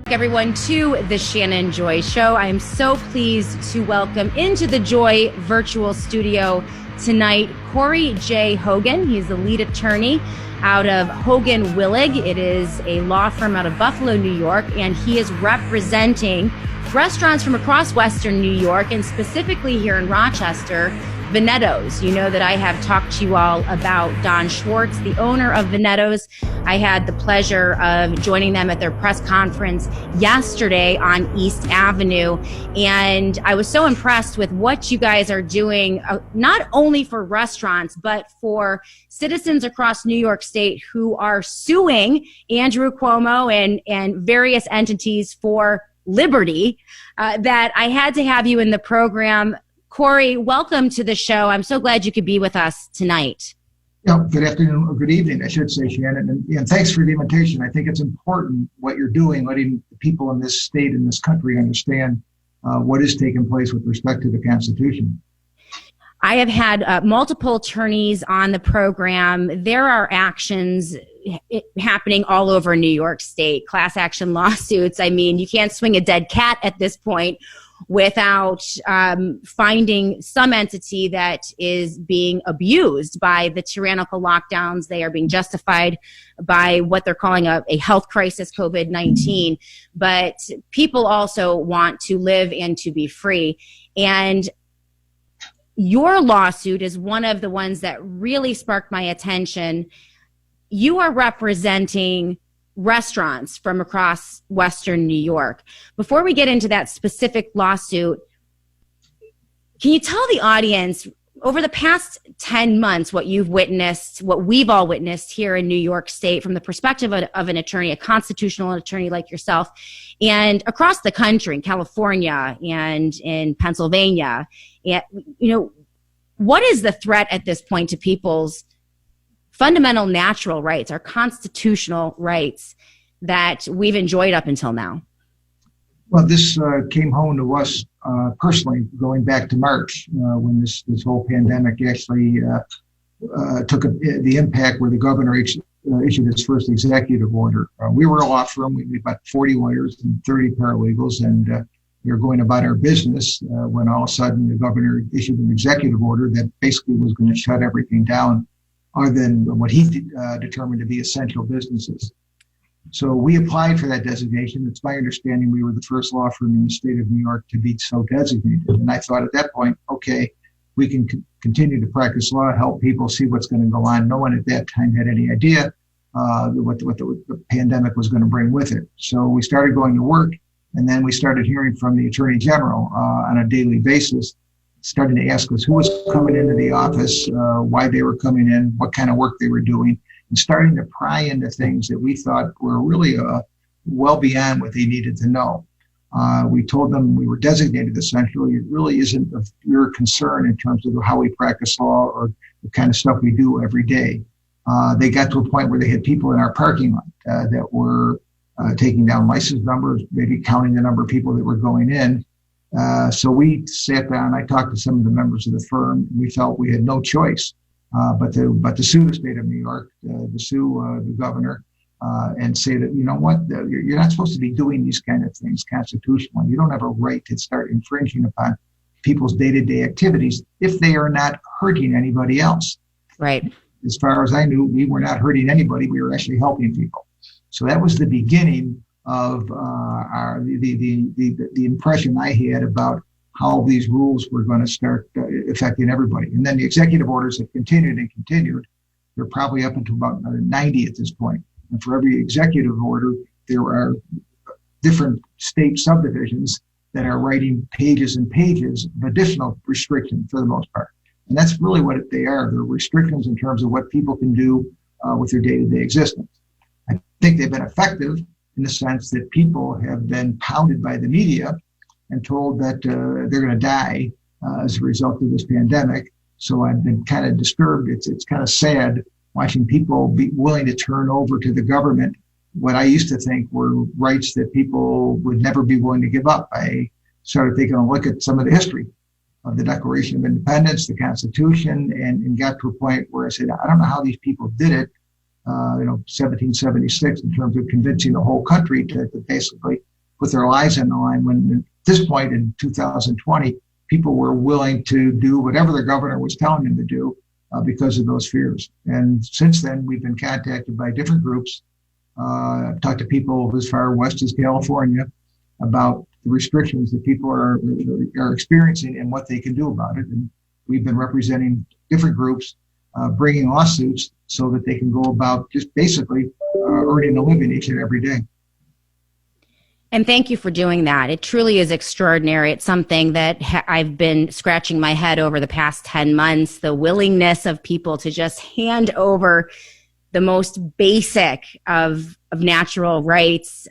Everyone to the Shannon Joy Show. I am so pleased to welcome into the Joy virtual studio tonight Corey J. Hogan. He's the lead attorney out of HoganWillig. It is a law firm out of Buffalo, New York, and he is representing restaurants from across Western New York and specifically here in Rochester, Veneto's. You know that I have talked to you all about Don Schwartz, the owner of Veneto's. I had the pleasure of joining them at their press conference yesterday on East Avenue. And I was so impressed with what you guys are doing, not only for restaurants, but for citizens across New York State who are suing Andrew Cuomo and various entities for liberty, that I had to have you in the program. Corey, welcome to the show. I'm so glad you could be with us tonight. Yeah, good afternoon, or good evening, I should say, Shannon. And thanks for the invitation. I think it's important what you're doing, letting the people in this state and this country understand what is taking place with respect to the Constitution. I have had multiple attorneys on the program. There are actions happening all over New York State, class action lawsuits. I mean, you can't swing a dead cat at this point without finding some entity that is being abused by the tyrannical lockdowns. They are being justified by what they're calling a health crisis, COVID-19. But people also want to live and to be free. And your lawsuit is one of the ones that really sparked my attention. You are representing restaurants from across Western New York. Before we get into that specific lawsuit, can you tell the audience, over the past 10 months, what you've witnessed, what we've all witnessed here in New York State from the perspective of an attorney, a constitutional attorney like yourself, and across the country, in California and in Pennsylvania, and, you know, what is the threat at this point to people's fundamental natural rights, our constitutional rights that we've enjoyed up until now? Well, this came home to us personally going back to March when this whole pandemic actually took the impact where the governor issued its first executive order. We were a law firm. We had about 40 lawyers and 30 paralegals, and we were going about our business when all of a sudden the governor issued an executive order that basically was going to shut everything down other than what he determined to be essential businesses. So we applied for that designation. It's my understanding we were the first law firm in the state of New York to be so designated. And I thought at that point, okay, we can continue to practice law, help people see what's going to go on. No one at that time had any idea what the pandemic was going to bring with it. So we started going to work, and then we started hearing from the Attorney General on a daily basis, starting to ask us who was coming into the office, why they were coming in, what kind of work they were doing, and starting to pry into things that we thought were really well beyond what they needed to know. We told them we were designated essentially. It really isn't of your concern in terms of how we practice law or the kind of stuff we do every day. They got to a point where they had people in our parking lot that were taking down license numbers, maybe counting the number of people that were going in. So we sat down, I talked to some of the members of the firm, and we felt we had no choice but to sue the state of New York, to sue the governor, and say that, you know what, you're not supposed to be doing these kind of things constitutionally. You don't have a right to start infringing upon people's day-to-day activities if they are not hurting anybody else. Right. As far as I knew, we were not hurting anybody. We were actually helping people. So that was the beginning of the impression I had about how these rules were going to start affecting everybody. And then the executive orders have continued and continued. They're probably up into about 90 at this point. And for every executive order, there are different state subdivisions that are writing pages and pages of additional restrictions for the most part. And that's really what they are. They're restrictions in terms of what people can do with their day-to-day existence. I think they've been effective in the sense that people have been pounded by the media and told that they're going to die as a result of this pandemic. So I've been kind of disturbed. It's kind of sad watching people be willing to turn over to the government what I used to think were rights that people would never be willing to give up. I started taking a look at some of the history of the Declaration of Independence, the Constitution, and got to a point where I said, I don't know how these people did it, 1776, in terms of convincing the whole country to basically put their lives on the line when at this point in 2020, people were willing to do whatever the governor was telling them to do because of those fears. And since then, we've been contacted by different groups. I've talked to people as far west as California about the restrictions that people are experiencing and what they can do about it. And we've been representing different groups, bringing lawsuits so that they can go about just basically earning a living each and every day. And thank you for doing that. It truly is extraordinary. It's something that I've been scratching my head over the past 10 months, the willingness of people to just hand over the most basic of natural rights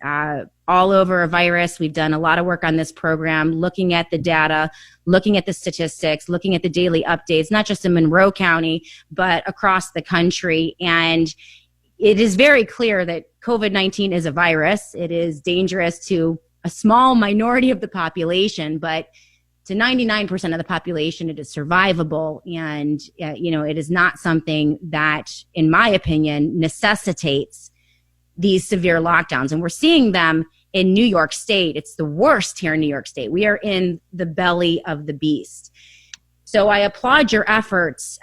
all over a virus. We've done a lot of work on this program, looking at the data, looking at the statistics, looking at the daily updates, not just in Monroe County, but across the country. And it is very clear that COVID-19 is a virus. It is dangerous to a small minority of the population, but to 99% of the population, it is survivable. And, it is not something that, in my opinion, necessitates these severe lockdowns. And we're seeing them in New York State. It's the worst here in New York State. We are in the belly of the beast. So I applaud your efforts.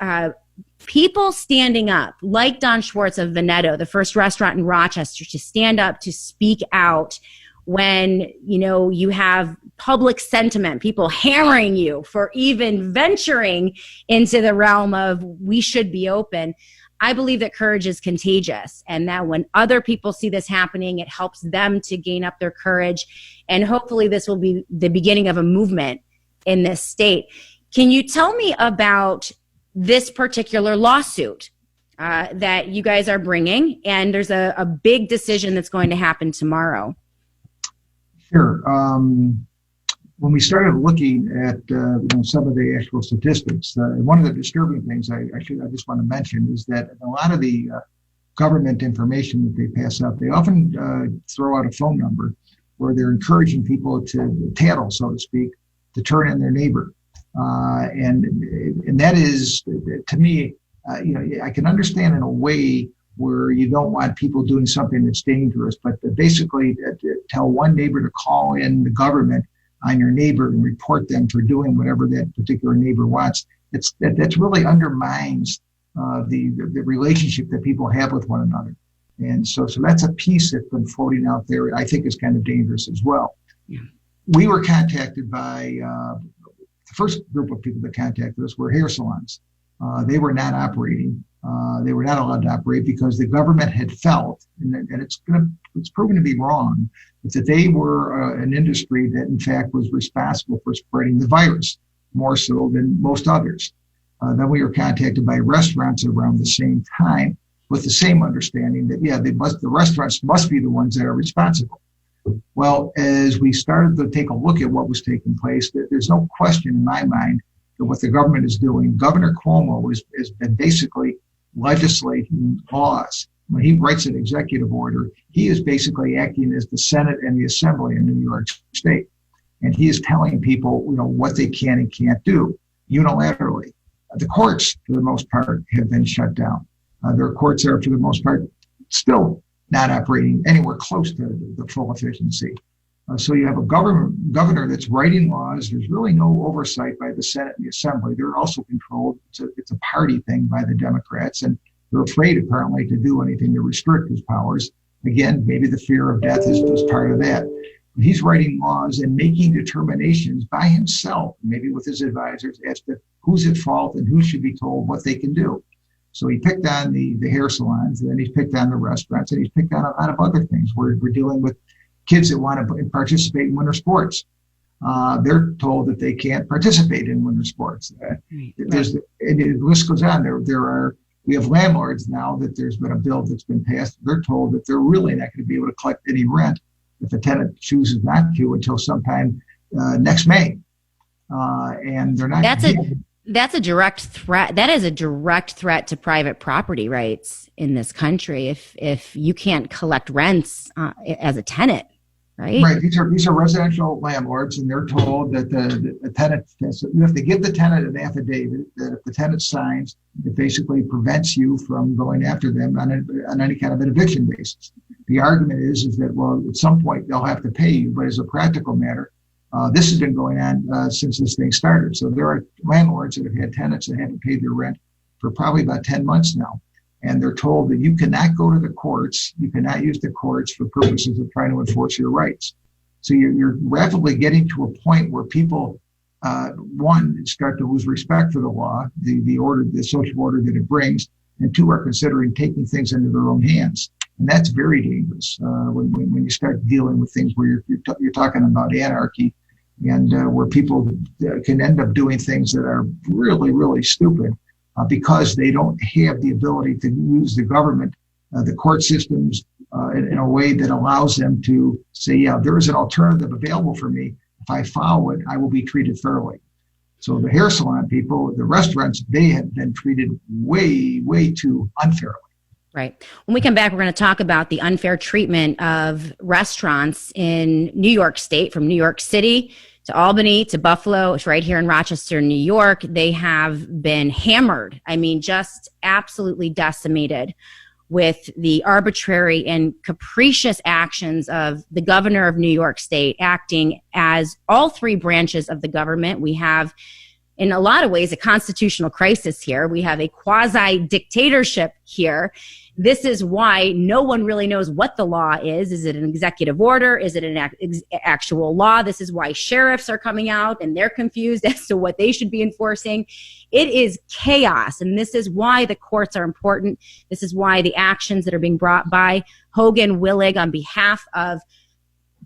People standing up, like Don Schwartz of Veneto, the first restaurant in Rochester, to stand up, to speak out when, you have public sentiment, people hammering you for even venturing into the realm of we should be open. I believe that courage is contagious, and that when other people see this happening, it helps them to gain up their courage. And hopefully this will be the beginning of a movement in this state. Can you tell me about this particular lawsuit that you guys are bringing? And there's a big decision that's going to happen tomorrow. Sure. When we started looking at some of the actual statistics, one of the disturbing things I just want to mention is that a lot of the government information that they pass out, they often throw out a phone number where they're encouraging people to tattle, so to speak, to turn in their neighbor. And that is, to me, I can understand in a way where you don't want people doing something that's dangerous, but basically tell one neighbor to call in the government on your neighbor and report them for doing whatever that particular neighbor wants. That's really undermines the relationship that people have with one another. And so that's a piece that's been floating out there. I think is kind of dangerous as well. Yeah. We were contacted by the first group of people that contacted us were hair salons. They were not operating. They were not allowed to operate because the government had felt, and it's proven to be wrong, that they were an industry that in fact was responsible for spreading the virus more so than most others. Then we were contacted by restaurants around the same time with the same understanding that, the restaurants must be the ones that are responsible. Well, as we started to take a look at what was taking place, there's no question in my mind that what the government is doing, Governor Cuomo has been basically legislating laws. When he writes an executive order, he is basically acting as the Senate and the Assembly in New York State. And he is telling people, what they can and can't do unilaterally. The courts, for the most part, have been shut down. Their courts are, for the most part, still not operating anywhere close to the full efficiency. So you have a governor that's writing laws. There's really no oversight by the Senate and the Assembly. They're also controlled. It's a party thing by the Democrats, and they're afraid apparently to do anything to restrict his powers. Again, maybe the fear of death is part of that. But he's writing laws and making determinations by himself, maybe with his advisors, as to who's at fault and who should be told what they can do. So he picked on the hair salons, and then he's picked on the restaurants, and he's picked on a lot of other things. We're dealing with kids that want to participate in winter sports. They're told that they can't participate in winter sports. And the list goes on. We have landlords now that there's been a bill that's been passed. They're told that they're really not going to be able to collect any rent if a tenant chooses not to until sometime next May. And they're not. That's a direct threat. That is a direct threat to private property rights in this country. If you can't collect rents as a tenant, right? Right. These are residential landlords, and they're told that the tenant, if they give the tenant an affidavit that if the tenant signs, it basically prevents you from going after them on any kind of an eviction basis. The argument is that, well, at some point they'll have to pay you, but as a practical matter, this has been going on since this thing started. So there are landlords that have had tenants that haven't paid their rent for probably about 10 months now. And they're told that you cannot go to the courts, you cannot use the courts for purposes of trying to enforce your rights. So you're rapidly getting to a point where people, one, start to lose respect for the law, the order, the social order that it brings, and two, are considering taking things into their own hands. And that's very dangerous when you start dealing with things where you're talking about anarchy and where people can end up doing things that are really, really stupid because they don't have the ability to use the government, the court systems in a way that allows them to say, yeah, there is an alternative available for me. If I follow it, I will be treated fairly. So the hair salon people, the restaurants, they have been treated way, way too unfairly. Right. When we come back, we're going to talk about the unfair treatment of restaurants in New York State, from New York City to Albany to Buffalo. It's right here in Rochester, New York. They have been hammered. I mean, just absolutely decimated with the arbitrary and capricious actions of the governor of New York State, acting as all three branches of the government. We have, in a lot of ways, a constitutional crisis here. We have a quasi-dictatorship here. This is why no one really knows what the law is. Is it an executive order? Is it an actual law? This is why sheriffs are coming out and they're confused as to what they should be enforcing. It is chaos, and this is why the courts are important. This is why the actions that are being brought by HoganWillig on behalf of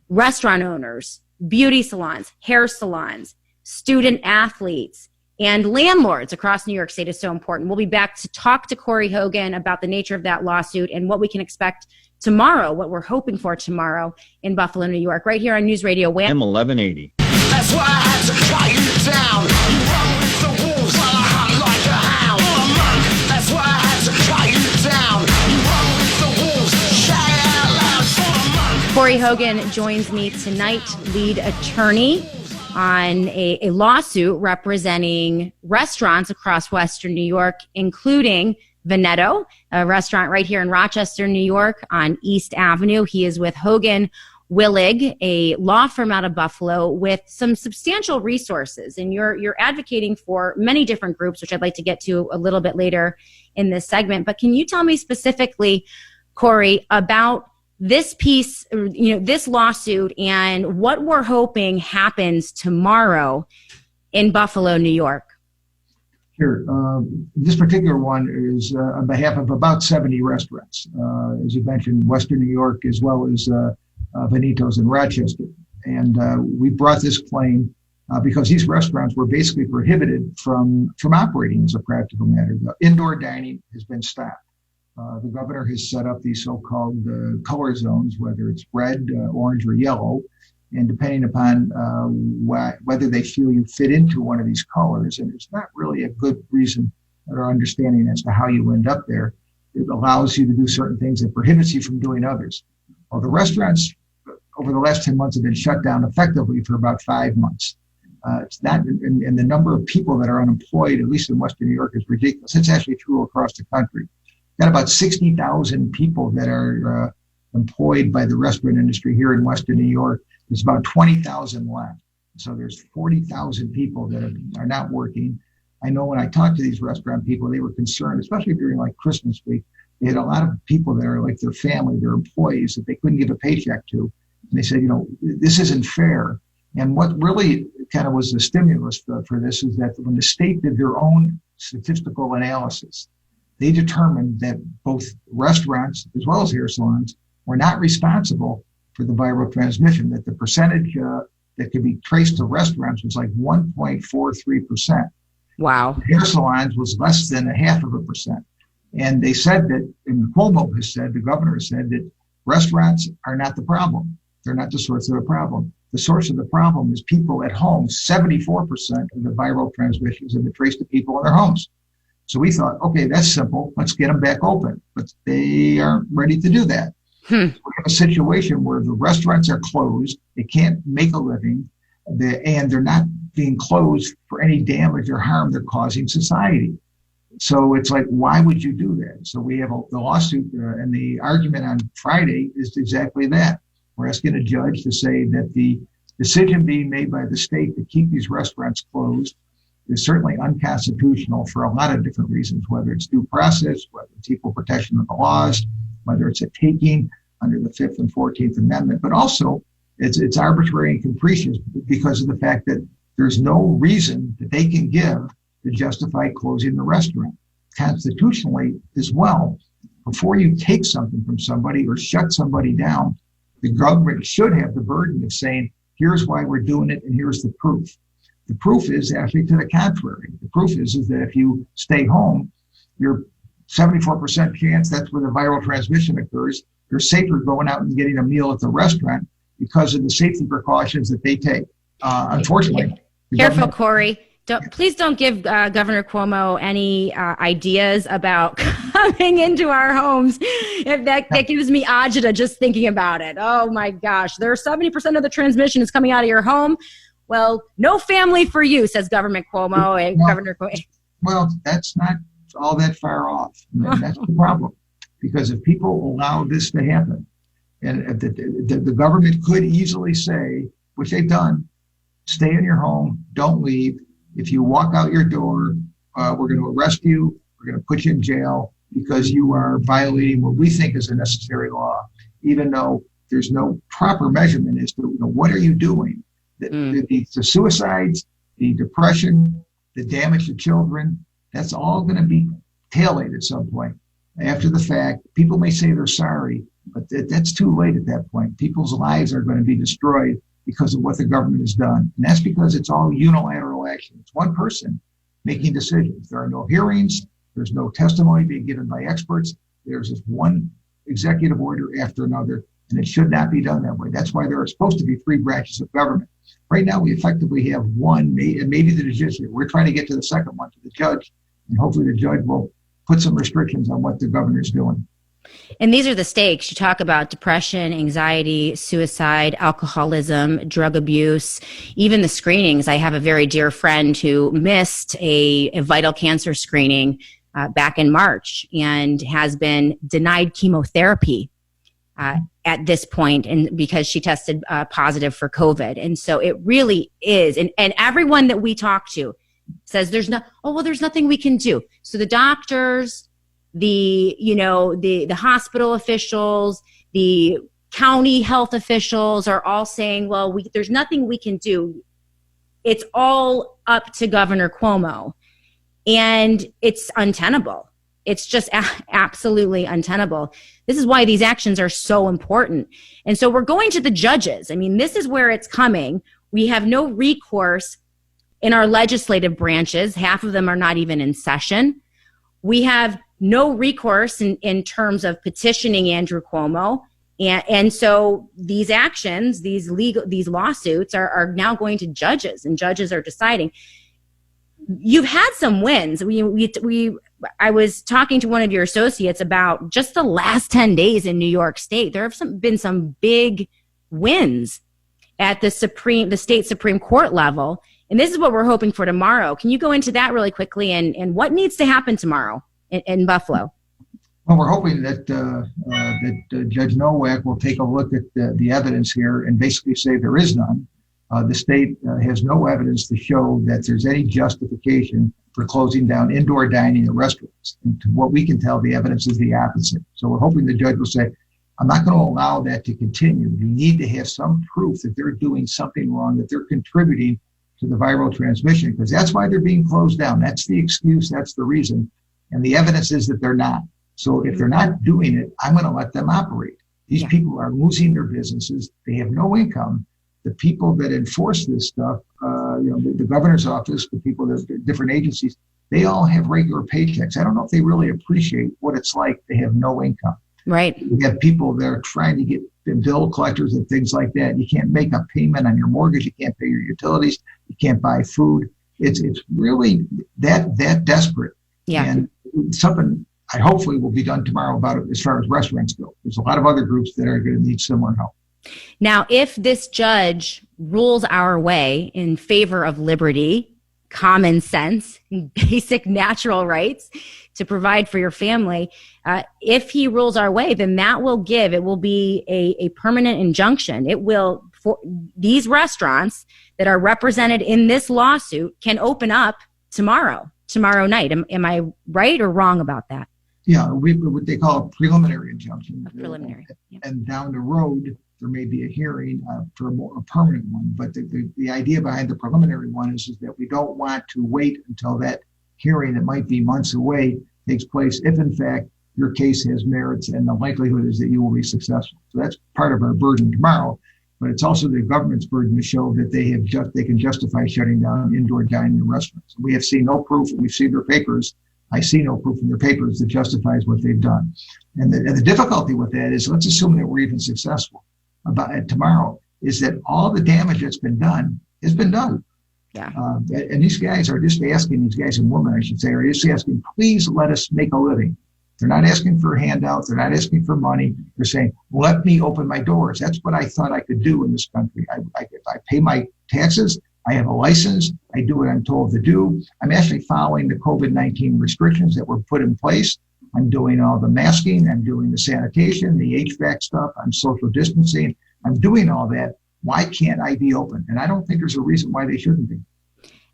restaurant owners, beauty salons, hair salons, student athletes, and landlords across New York State is so important. We'll be back to talk to Corey Hogan about the nature of that lawsuit and what we can expect tomorrow, what we're hoping for tomorrow in Buffalo, New York, right here on News Radio WHAM 1180. That's why I had to cut you down. You run with the wolves while I hunt like a hound. I'm a monk. That's why I had to cut you down. You run with the wolves. Shout it out loud. I'm a monk. Corey Hogan joins me tonight, lead attorney on a lawsuit representing restaurants across Western New York, including Veneto, a restaurant right here in Rochester, New York on East Avenue. He is with HoganWillig, a law firm out of Buffalo with some substantial resources. And you're advocating for many different groups, which I'd like to get to a little bit later in this segment. But can you tell me specifically, Corey, about this piece, this lawsuit and what we're hoping happens tomorrow in Buffalo, New York? Sure. This particular one is on behalf of about 70 restaurants, as you mentioned, Western New York, as well as Venito's in Rochester. And we brought this claim because these restaurants were basically prohibited from operating as a practical matter. The indoor dining has been stopped. The governor has set up these so-called color zones, whether it's red, orange, or yellow, and depending upon whether they feel you fit into one of these colors, and there's not really a good reason or understanding as to how you end up there, it allows you to do certain things that prohibits you from doing others. Well, the restaurants over the last 10 months have been shut down effectively for about 5 months. It's not, and the number of people that are unemployed, at least in Western New York, is ridiculous. It's actually true across the country. Got about 60,000 people that are employed by the restaurant industry here in Western New York. There's about 20,000 left. So there's 40,000 people that are not working. I know when I talked to these restaurant people, they were concerned, especially during like Christmas week. They had a lot of people that are like their family, their employees that they couldn't give a paycheck to. And they said, this isn't fair. And what really kind of was the stimulus for this is that when the state did their own statistical analysis, they determined that both restaurants as well as hair salons were not responsible for the viral transmission, that the percentage that could be traced to restaurants was like 1.43%. Wow. Hair salons was less than 0.5%. And they said that, and Cuomo has said, the governor has said that restaurants are not the problem. They're not the source of the problem. The source of the problem is people at home. 74% of the viral transmissions have been traced to people in their homes. So we thought, okay, that's simple. Let's get them back open. But they aren't ready to do that. We have a situation where the restaurants are closed. They can't make a living. And they're not being closed for any damage or harm they're causing society. So it's like, why would you do that? So we have the lawsuit and the argument on Friday is exactly that. We're asking a judge to say that the decision being made by the state to keep these restaurants closed is certainly unconstitutional for a lot of different reasons, whether it's due process, whether it's equal protection of the laws, whether it's a taking under the 5th and 14th Amendment, but also it's arbitrary and capricious because of the fact that there's no reason that they can give to justify closing the restaurant. Constitutionally as well, before you take something from somebody or shut somebody down, the government should have the burden of saying, here's why we're doing it and here's the proof. The proof is actually to the contrary. The proof is that if you stay home, you're 74% chance that's where the viral transmission occurs. You're safer going out and getting a meal at the restaurant because of the safety precautions that they take. Unfortunately. Careful, Corey. Please don't give Governor Cuomo any ideas about coming into our homes. If that gives me agita just thinking about it. Oh my gosh, there's 70% of the transmission is coming out of your home. Well, no family for you, says Governor Cuomo. Governor Cuomo. Well, that's not all that far off. That's the problem. Because if people allow this to happen, and the government could easily say, which they've done, stay in your home, don't leave. If you walk out your door, we're going to arrest you. We're going to put you in jail because you are violating what we think is a necessary law, even though there's no proper measurement as to what are you doing. The suicides, the depression, the damage to children, that's all going to be tailored at some point. After the fact, people may say they're sorry, but that's too late at that point. People's lives are going to be destroyed because of what the government has done. And that's because it's all unilateral action. It's one person making decisions. There are no hearings. There's no testimony being given by experts. There's just one executive order after another, and it should not be done that way. That's why there are supposed to be 3 branches of government. Right now, we effectively have one, and maybe the judiciary. We're trying to get to the second one, to the judge, and hopefully the judge will put some restrictions on what the governor's doing. And these are the stakes. You talk about depression, anxiety, suicide, alcoholism, drug abuse, even the screenings. I have a very dear friend who missed a vital cancer screening back in March and has been denied chemotherapy at this point, and because she tested positive for COVID. And so it really is. And everyone that we talk to says there's nothing we can do. So the doctors, the hospital officials, the county health officials are all saying, well, there's nothing we can do. It's all up to Governor Cuomo. And it's untenable. It's just absolutely untenable. This is why these actions are so important. And so we're going to the judges. I mean, this is where it's coming. We have no recourse in our legislative branches. Half of them are not even in session. We have no recourse in terms of petitioning Andrew Cuomo. And so these actions, these lawsuits are now going to judges, and judges are deciding. You've had some wins. I was talking to one of your associates about just the last 10 days in New York State. There have been some big wins at the state Supreme Court level. And this is what we're hoping for tomorrow. Can you go into that really quickly and what needs to happen tomorrow in Buffalo? Well, we're hoping that Judge Nowak will take a look at the evidence here and basically say there is none. The state has no evidence to show that there's any justification for closing down indoor dining at restaurants. And to what we can tell, the evidence is the opposite. So we're hoping the judge will say, I'm not going to allow that to continue. You need to have some proof that they're doing something wrong, that they're contributing to the viral transmission, because that's why they're being closed down. That's the excuse. That's the reason. And the evidence is that they're not. So if they're not doing it, I'm going to let them operate. These people are losing their businesses. They have no income. The people that enforce this stuff, the governor's office, the people that different agencies, they all have regular paychecks. I don't know if they really appreciate what it's like to have no income. Right. We have people that are trying to get bill collectors and things like that. You can't make a payment on your mortgage. You can't pay your utilities. You can't buy food. It's really that desperate. Yeah. And something I hopefully will be done tomorrow about it as far as restaurants go. There's a lot of other groups that are going to need similar help. Now, if this judge rules our way in favor of liberty common sense, basic natural rights to provide for your family. If he rules our way, then it will be a permanent injunction. It will, for these restaurants that are represented in this lawsuit can open up tomorrow night. Am I right or wrong about that? Yeah, what they call a preliminary injunction. A preliminary. Yeah. And down the road, there may be a hearing for a permanent one. But the idea behind the preliminary one is that we don't want to wait until that hearing that might be months away takes place if, in fact, your case has merits and the likelihood is that you will be successful. So that's part of our burden tomorrow. But it's also the government's burden to show that they can justify shutting down indoor dining in restaurants. We have seen no proof. We've seen their papers. I see no proof in their papers that justifies what they've done. And the difficulty with that is, let's assume that we're even successful about it tomorrow, is that all the damage that's been done has been done. Yeah. And these guys are just asking, these guys and women, I should say, are just asking, please let us make a living. They're not asking for a handout. They're not asking for money. They're saying, let me open my doors. That's what I thought I could do in this country. If I pay my taxes, I have a license. I do what I'm told to do. I'm actually following the COVID-19 restrictions that were put in place. I'm doing all the masking. I'm doing the sanitation, the HVAC stuff. I'm social distancing. I'm doing all that. Why can't I be open? And I don't think there's a reason why they shouldn't be.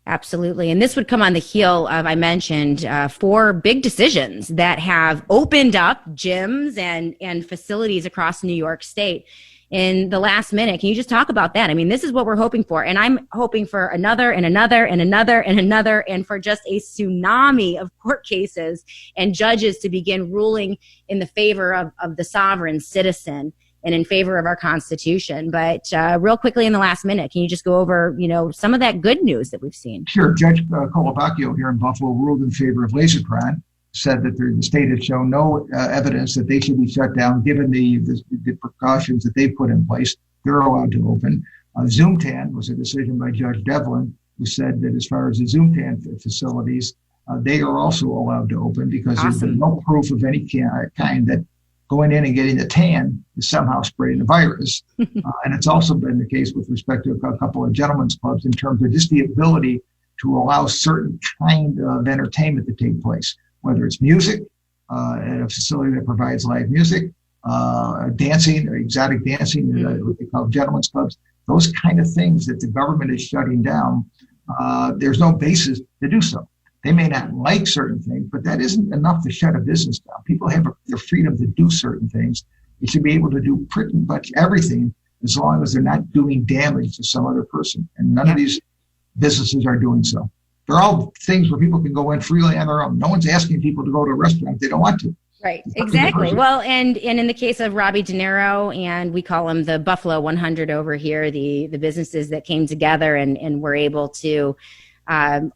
Absolutely. And this would come on the heel of, I mentioned, 4 big decisions that have opened up gyms and facilities across New York State in the last minute. Can you just talk about that? I mean, this is what we're hoping for. And I'm hoping for another and another and another and another, and for just a tsunami of court cases and judges to begin ruling in the favor of the sovereign citizen and in favor of our Constitution. But real quickly in the last minute, can you just go over, some of that good news that we've seen? Sure. Judge Colabacchio here in Buffalo ruled in favor of Lasertron, said that the state had shown no evidence that they should be shut down given the precautions that they put in place. They're allowed to open. Zoomtan was a decision by Judge Devlin, who said that as far as the Zoomtan facilities, they are also allowed to open because There's been no proof of any kind that going in and getting the tan is somehow spreading the virus. And it's also been the case with respect to a couple of gentlemen's clubs in terms of just the ability to allow certain kind of entertainment to take place, whether it's music at a facility that provides live music, dancing, or exotic dancing, what they call gentlemen's clubs, those kind of things that the government is shutting down. There's no basis to do so. They may not like certain things, but that isn't enough to shut a business down. People have their freedom to do certain things. They should be able to do pretty much everything as long as they're not doing damage to some other person. And none of these businesses are doing so. They're all things where people can go in freely on their own. No one's asking people to go to a restaurant if they don't want to. Right, exactly. Well, and in the case of Robbie De Niro, and we call him the Buffalo 100 over here, the businesses that came together and were able to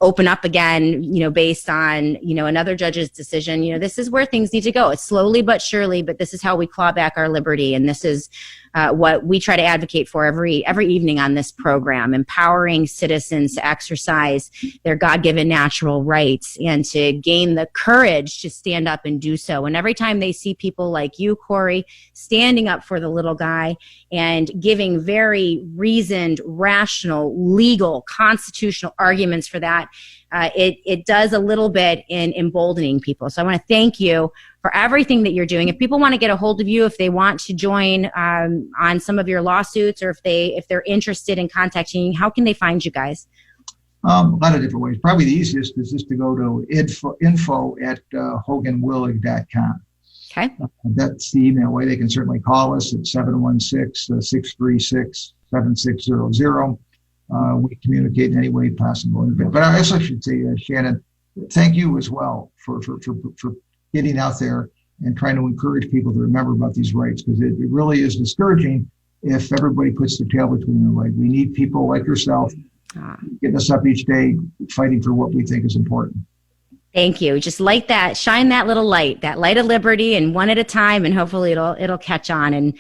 open up again, based on, another judge's decision. This is where things need to go. It's slowly but surely, but this is how we claw back our liberty. And this is what we try to advocate for every evening on this program, empowering citizens to exercise their God-given natural rights and to gain the courage to stand up and do so. And every time they see people like you, Corey, standing up for the little guy and giving very reasoned, rational, legal, constitutional arguments for that, it does a little bit in emboldening people. So I want to thank you for everything that you're doing. If people want to get a hold of you, if they want to join on some of your lawsuits, or if they're interested in contacting you, how can they find you guys? A lot of different ways. Probably the easiest is just to go to info@HoganWillig.com. Okay. That's the email way. They can certainly call us at 716-636-7600. We communicate in any way possible. But I also should say, Shannon, thank you as well for getting out there and trying to encourage people to remember about these rights, because it really is discouraging if everybody puts their tail between their legs. We need people like yourself getting us up each day, fighting for what we think is important. Thank you. Just light that, shine that little light, that light of liberty, and one at a time, and hopefully it'll catch on. And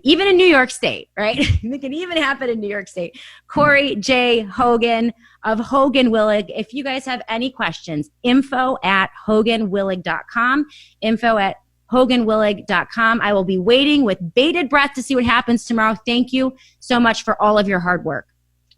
even in New York State, right? It can even happen in New York State. Corey J. Hogan of HoganWillig. If you guys have any questions, info@HoganWillig.com, info@HoganWillig.com. I will be waiting with bated breath to see what happens tomorrow. Thank you so much for all of your hard work.